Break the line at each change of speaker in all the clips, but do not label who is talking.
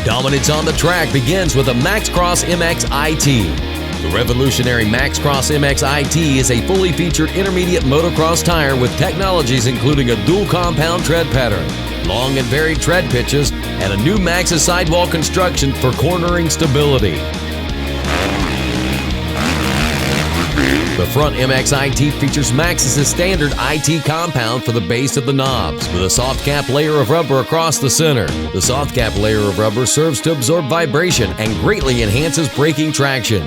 Dominance on the track begins with the Maxxcross MX-IT. The revolutionary Maxxcross MX-IT is a fully featured intermediate motocross tire with technologies including a dual compound tread pattern, long and varied tread pitches, and a new Maxxis sidewall construction for cornering stability. The front MX-IT features Maxxis' standard IT compound for the base of the knobs, with a soft cap layer of rubber across the center. The soft cap layer of rubber serves to absorb vibration and greatly enhances braking traction.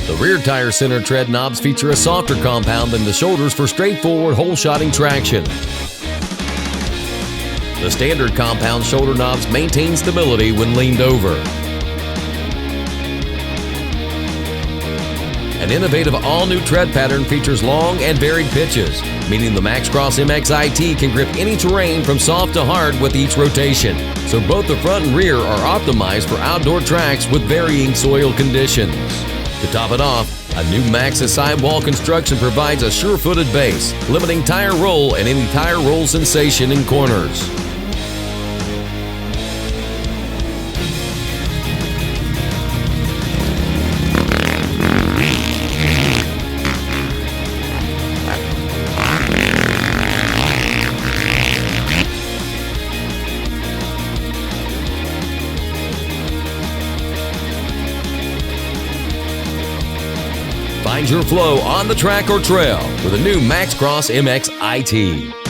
The rear tire center tread knobs feature a softer compound than the shoulders for straightforward hole-shotting traction. The standard compound shoulder knobs maintain stability when leaned over. An innovative all-new tread pattern features long and varied pitches, meaning the Maxxcross MX-IT can grip any terrain from soft to hard with each rotation. So both the front and rear are optimized for outdoor tracks with varying soil conditions. To top it off, a new Maxxis sidewall construction provides a sure-footed base, limiting tire roll and any tire roll sensation in corners. Find your flow on the track or trail with a new Maxxcross MX-IT.